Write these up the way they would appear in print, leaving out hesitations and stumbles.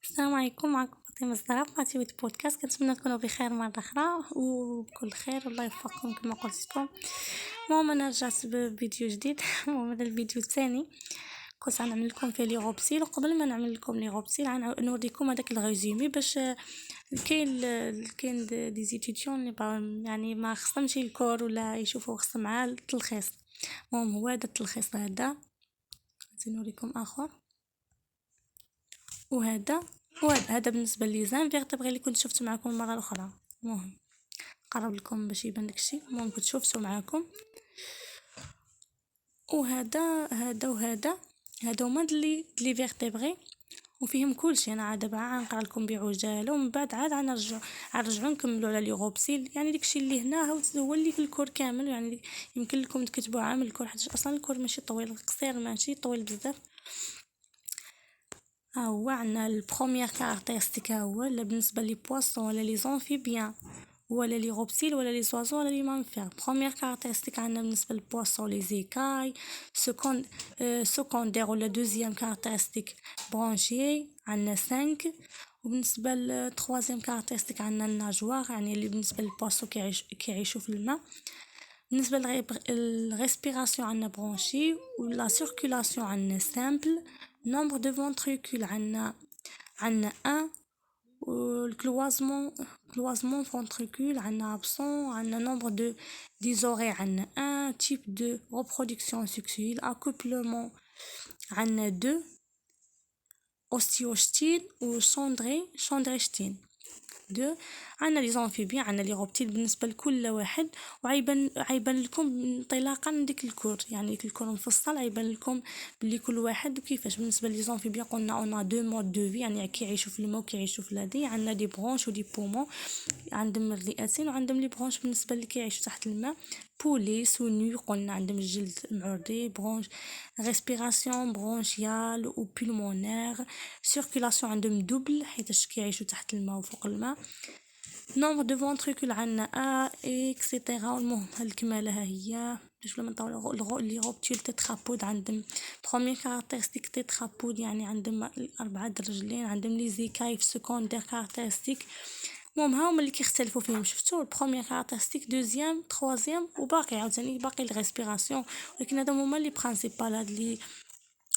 السلام عليكم، معكم فاطمة الزهراء في قناة بودكاست. كنتمنى تكونوا بخير مرة أخرى وبكل خير والله يوفقكم كما قلت لكم. المهم أنا رجعت بفيديو جديد. المهم هذا الفيديو الثاني كنت غنعمل لكم فيه لي غوبسيل، وقبل ما نعمل لكم لي غوبسيل غنوريكم هذاك الريزومي باش كاين دي زيتيديون يعني ما خصهمش الكور ولا يشوفوا، خصهم مع التلخيص. المهم هو هذا التلخيص هذا نوريكم اخر، وهذا بالنسبه لي زان فيغتبغي اللي كنت شفت معكم المره الاخرى. المهم قرب لكم باش يبان داكشي. المهم كنت شفتو معكم، وهذا هما لي فيغتبغي وفيهم كلشي. انا عاد دابا غنقرا لكم بعجاله ومن بعد عاد غنرجعوا نكملوا على لي غوبسيل. يعني داكشي اللي هنا هو اللي في الكور كامل، يعني يمكن لكم تكتبوا عامل الكور حيت اصلا الكور ماشي طويل، قصير ماشي طويل بزاف. هو عندنا البروميير كاركتيرستيك هو بالنسبه لي بواسون ولا لي زونفيبيان ولا لي غوبسيل ولا لي زوازو ولا لي مامفير. بروميير كاركتيرستيك عندنا بالنسبه للبواسون لي زيكاي. سكوندير ولا دوزيام كاركتيرستيك برونشي عندنا 5. وبالنسبه للتروازيام كاركتيرستيك عندنا الناجوار، يعني اللي بالنسبه للبواسون كيعيشوا في الماء. بالنسبه للريسبيراسيون عندنا برونشي، ولا سيركولاسيون عندنا سامبل. nombre de ventricules عندنا 1. والكلوازمون ventricule عندنا absent. عندنا nombre de ديزوري عندنا 1. type de reproduction sexuelle accouplement عندنا 2. osteocytine و شوندريشتين 2. عندنا لي زونفيبيان، عندنا لي غوبتيل بالنسبه لكل واحد، وعيبان لكم انطلاقا من ديك الكور، يعني ديك الكور مفصل عيبان لكم بلي كل واحد وكيفاش. بالنسبه لي زونفيبيان قلنا اون دو مود دو في، يعني كيعيشوا في الماء وكيعيشوا في الهادي. عندنا دي برونش ودي بومون، عندهم الرئتين وعندهم لي برونش بالنسبه اللي كيعيشوا تحت الماء. بولي سونو قلنا عندهم الجلد معرضي. برونش ريسبيراسيون برونشيال و بولمونير. سيركولاسيون عندهم دوبل حيتاش كيعيشوا تحت الماء وفوق الماء. نومبر دو فونتريكول عندنا اكسيتيرا. المهم هاد الكماله ها هي باش لما نطول لي غوبتيل تيترابود عندهم بروميير كاركتيرستيك تيترابود، يعني عندهم 4 رجلين. عندهم لي زيكاي في سكوندير كاركتيرستيك. المهم هاهما اللي كيختلفوا فيهم. شفتوا البروميير كاركتيرستيك دوزيام تروازيام وباقي عاوتاني باقي الريسبيراسيون، ولكن هادو هما لي برينسيبال. هاد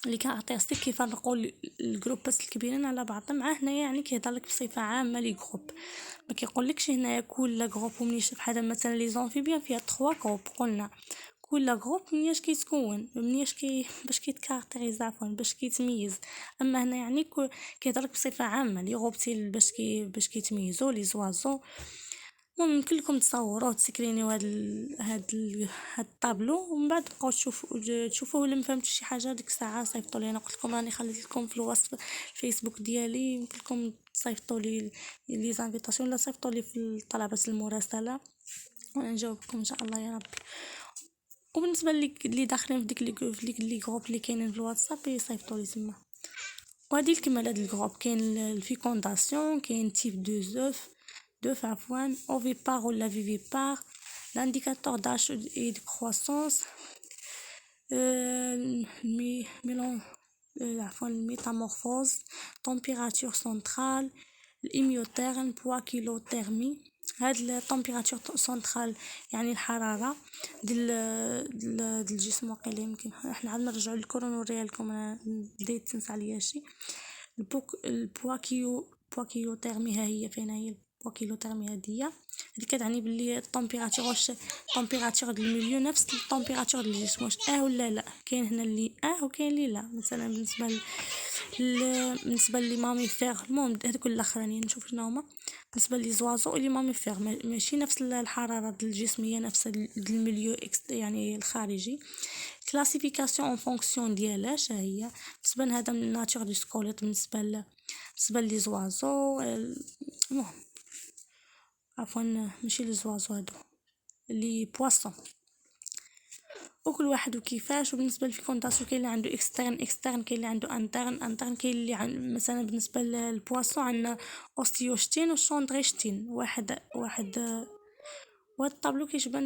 لي كاركتيرستيك كيفرقوا الجروبات الكبيرين على بعضهم. مع هنايا يعني كيهضر لك بصفه عامه لي جروب، ما كيقولكش هنايا كل جروب منيش بحال مثلا لي زونفيبيان فيها 3 جروب. قلنا كل جروب منيش كيتكون باش كيتكاركتيريز عفوا باش كيتميز. اما هنا يعني كيهضر لك بصفه عامه لي غوبتيل باش كيتميزوا لي زوازو. المهم يمكن لكم تصوروه وتسكرينيو هاد الطابلو ومن بعد تبقاو تشوفوه. ولا ما فهمتوش شي حاجه ديك الساعه صيفطوا لي. انا قلت لكم راني خليت لكم في الوصف الفيسبوك ديالي، يمكن لكم تصيفطوا لي زانفيتاسيون ولا صيفطوا لي في طلبات المراسله وانا نجاوبكم ان شاء الله يا ربي. وبالنسبه اللي داخلين في لي جروب اللي كاينين في الواتساب يصيفطوا لي تما. وهذه الكمال هذا الجروب كاين الفيكونداسيون، كاين تيب دو زوف عفوا، اوفيبار ولا فيفيبار، l'indicateur d'âge et de croissance, ميلون عفوا الميتامورفوز، température centrale, الاميوتيرم، بوا كيلوتيرمي. هاد التمبيراتور سنترال يعني الحراره ديال الجسم. واقيلا يمكن احنا عاد نرجعوا للكور ونوريها لكم، انا بديت تنسى عليا شي. بوا كيلوتيرمي ها هي فين هي بوا كيلوتيرمي هادي كتعني باللي التمبيراتور واش التمبيراتور ديال المليو نفس التمبيراتور ديال الجسم، واش ولا لا. كاين هنا اللي وكاين اللي لا. مثلا بالنسبه لي ماميفير، المهم هذوك الاخرانيين نشوف شنو هما. بالنسبه لي زوازو لي ماميفير ماشي نفس الحراره ديال الجسم، هي نفس ديال المليو يعني الخارجي. كلاسيفيكاسيون اون فونكسيون ديالاش هي بالنسبه لهذا من الناتور دو سكوليت. بالنسبه لي زوازو المهم عفوا ماشي لي زوازو هادو لي بواسون، وكل واحد وكيفاش. وبالنسبه للفيكونداسيون كاين اللي عنده اكسترن كاين اللي عنده انترن كاين اللي مثلا بالنسبه للبواسون عندنا اوستيوشتين وشوندريشتين. واحد وهاد الطابلو كيشبه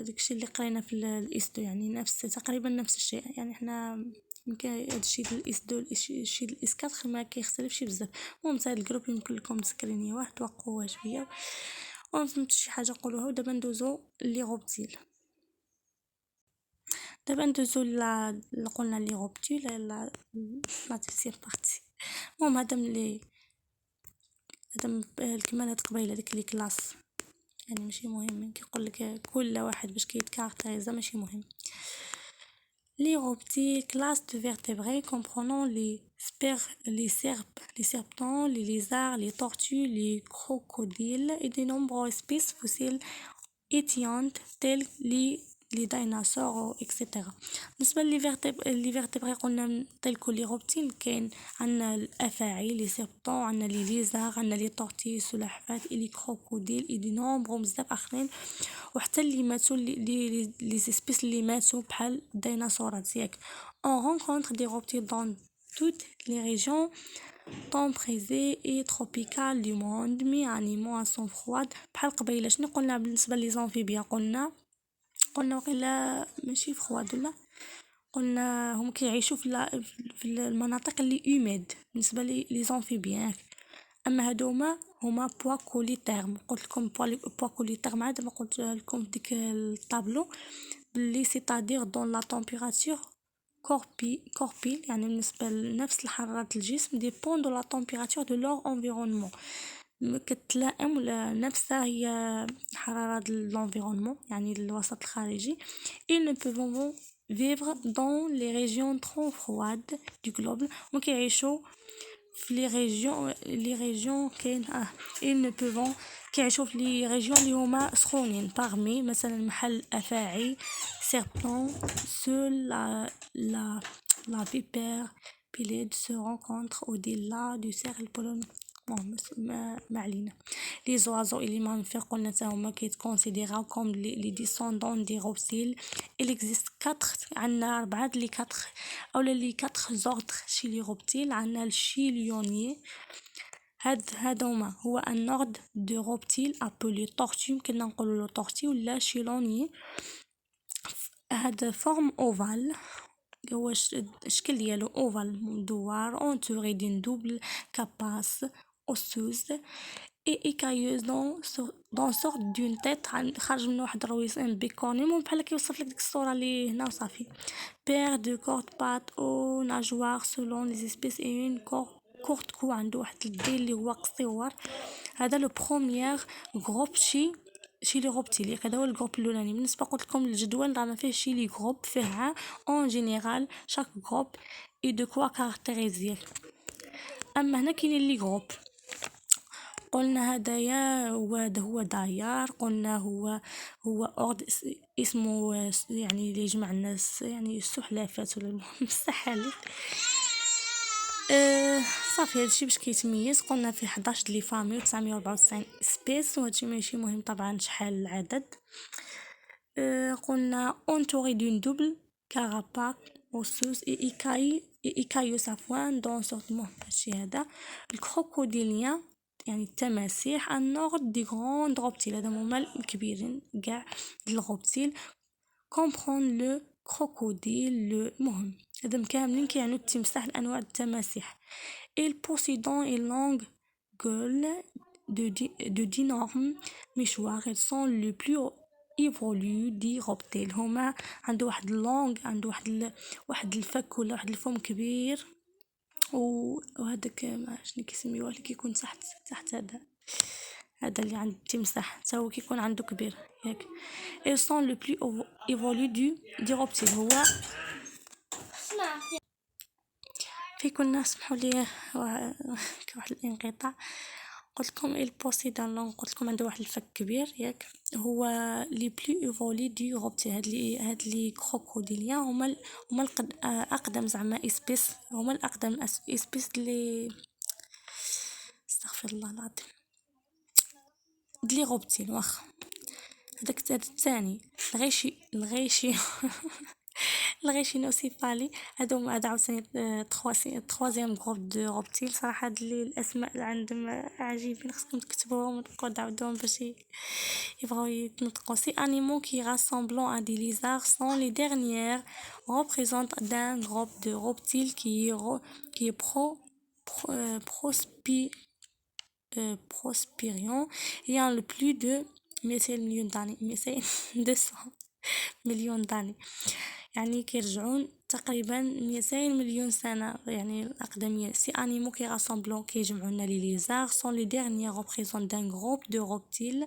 داكشي اللي قرينا في الاستو، يعني تقريبا نفس الشيء. يعني احنا يمكن هادشي ديال الاس 2 الشي ديال الاس 4 ما كيختلفش بزاف. المهم هاد الجروب يمكن لكم تسكرينيوه توقعوه شويه وما فهمتش شي حاجه قولوها. ودابا ندوزو لي غوبتيل. دابا ندوزو قلنا لي غوبتيل لا ديسيام بارتي. المهم هذا ملي الكمال هاد قبيله ديك لي كلاس يعني ماشي مهم. كيقول لك كل واحد باش كيتكاركتيريزا ماشي مهم. Les reptiles, classe de vertébrés comprenant les serpents, les lézards, les tortues, les crocodiles et de nombreuses espèces fossiles éteintes telles les dinosaures etc. بالنسبة لي vertébrés قلنا تلك لي روبتيل كاين عندنا الافاعي لي سيربطون عندنا لي ليزار عندنا لي طورتي السلحفات لي كروكوديل اي دي نومبر بزاف اخرين وحتى اللي ماتوا لي سبيس اللي ماتوا بحال الديناصورات ياك. on rencontre des reptiles dans toutes les régions tempérées et tropicales du monde mais animaux à sang froid بحال قبيله. شنو قلنا بالنسبه لي زامفيبيا؟ قلنا وقيلا ماشي فخواد ولا قلنا هم كيعيشوا في المناطق اللي اوميد بالنسبه لي زامفيبيان. اما هادوما هما بوا كوليتيرم. قلت لكم بوا كوليتيرم عاد ما قلت لكم ديك الطابلو باللي سيتادير دون لا تمبيراتور كوربيل يعني بالنسبه لنفس الحراره الجسم ديبون دو لا تمبيراتور دو لور انفيرونمون كتلائم ولا نفسها هي حراره الانفيرونمون يعني الوسط الخارجي. ils ne peuvent vivre dans les régions trop froides du globe وكيعيشوا في لي ريجيون كاين ils ne peuvent كيعيشوا في لي ريجيون اللي هما سخونين parmi مثلا محل افاعي serpent seul la vipère pélide se rencontre au-delà du cercle polaire. ما علينا. لي زوازو اللي ما قلنا حتى هما كيتكونسيديراو كوم لي ديسوندون دي روبتيل. il existe 4 عندنا 4 لي 4 اولا لي 4 زوردر شي لي روبتيل. عندنا الشيليوني هادوما هو ان اوردر دو روبتيل ابولي طورتي يمكن نقولوا له طورتي ولا شيلوني. هاد فورم اوفال هو الشكل ديالو اوفال مدوار entouré d'une double carapace osseuse et écailleuse dans sorte d'une tête خارج من واحد الرويسين بيكوني. المهم بحال كيوصف لك ديك الصوره اللي هنا وصافي. paire de courtes pattes aux nageoires selon les espèces et une courte queue عنده واحد الديل اللي هو قصيور. هذا لو بروميير غروب شي لي روبتيل. هذا هو الجروب الاولاني. بالنسبه قلت لكم الجدول راه ما فيه شي لي جروب فيه اون جينيرال شاك جروب اي دو كوا كاركتيريزيه. اما هنا كاينين لي جروب قلنا هدايا هو دايار. قلنا هو اورد اسمه يعني اللي يجمع الناس يعني السحلافات ولا المهم السحالف. صافي هادشي باش كيتميز. قلنا فيه 11 لي فامي و994 سبيس وهادشي ماشي مهم طبعا شحال العدد. قلنا entouré d'une double carapace osseuse et écailleuse عفوا dans sorte المهم هادشي هذا. الكروكوديليان يعني التماسيح النوع دي غروند روبتيل هذا هما الكبيرين كاع الغوبتيل كومبرون لو كروكوديل لو مهم هذا كاملين كيعنوا التمساح الانواع التماسيح. il possédant une longue gueule de d'énormes mâchoires ils sont le plus évolué دي روبتيل. هما عنده واحد اللونغ عنده واحد الفك ولا واحد الفم كبير وهذاك ما شنو كيسميوه اللي كيكون تحت هذا اللي عند التمساح حتى هو كيكون عنده كبير ياك. ils sont le plus évolué دي روبتيل. هو في كنا سمحوا لي واحد الانقطاع. قلت لكم البوسيدان لون قلت لكم عنده واحد الفك كبير ياك. هو لي بلو ايفولي دي روبتيل. هاد لي كروكوديليان هما اقدم زعما اسبيس هما الاقدم اسبيس اللي استغفر الله العظيم دلي روبتيل. واخا هذاك الثاني الغيشي الغيشينوسيفالي. هذا عاوتاني تخوازيام جروب دو روبتيل. صراحة هاد الاسماء اللي عندهم عجيبين، خصكم تكتبوهم وتبقاو تعاودوهم باش يبغاو يتنطقوا. سي انيمو كي راسsemblent à des lézards sont les dernières représentent d'un groupe de reptiles qui est prospériant ayant le plus de 200 مليون d'années. 200 مليون d'années يعني كيرجعون تقريبا 200 مليون سنة، يعني الأقدمية. سي أنيمو كي راسsemblent كيجمعونا لي ليزار sont les derniers représentants d'un groupe de reptiles.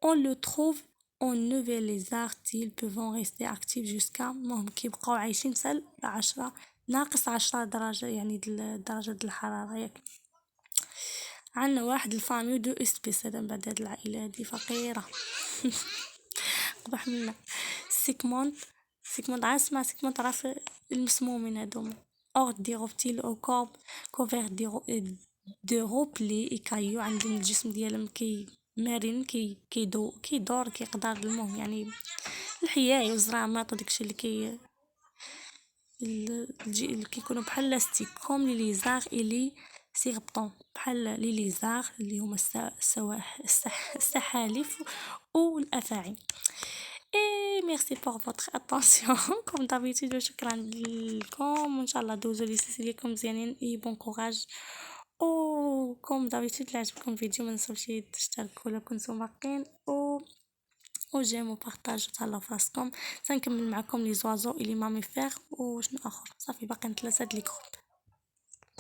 On le trouve en nouvelle les articles peuvent rester actifs jusqu'à المهم كيبقاو عايشين حتى 10 ناقص 10 درجة، يعني درجة الحرارة ياك. عندنا واحد الفاميو دو اسبيس، هذا من بعد هاد العائلة هادي فقيرة. قبح منا. سيكمونت عاسمع سيكمونت عارف المسمومين هادوما. اور دي روبتيل او كوفير دي روبلي ايكايو، عندهم الجسم ديالهم مرن كيدور كيقدر. المهم يعني الحياة والزرامات وداكشي اللي كيكونوا بحال لاستيك. كوم لي ليزار الي سيغبطون، بحال لي ليزار اللي هما السحالف والافاعي. اي ميرسي بور فوتر اتونسيون كوم دابيتود. شكرا لكم، وان شاء الله دوزو لي سيسيليكم مزيانين. اي بون كوراج. او كوم دابيتود عجبكم الفيديو ما تنساوش تشتركوا لو كنتو باقين، و جيم وبارطاج وتهلاو فراسكم. سنكمل معكم لي زوازو الي ماميفير وشنو اخر. صافي باقي 3 لي جروب.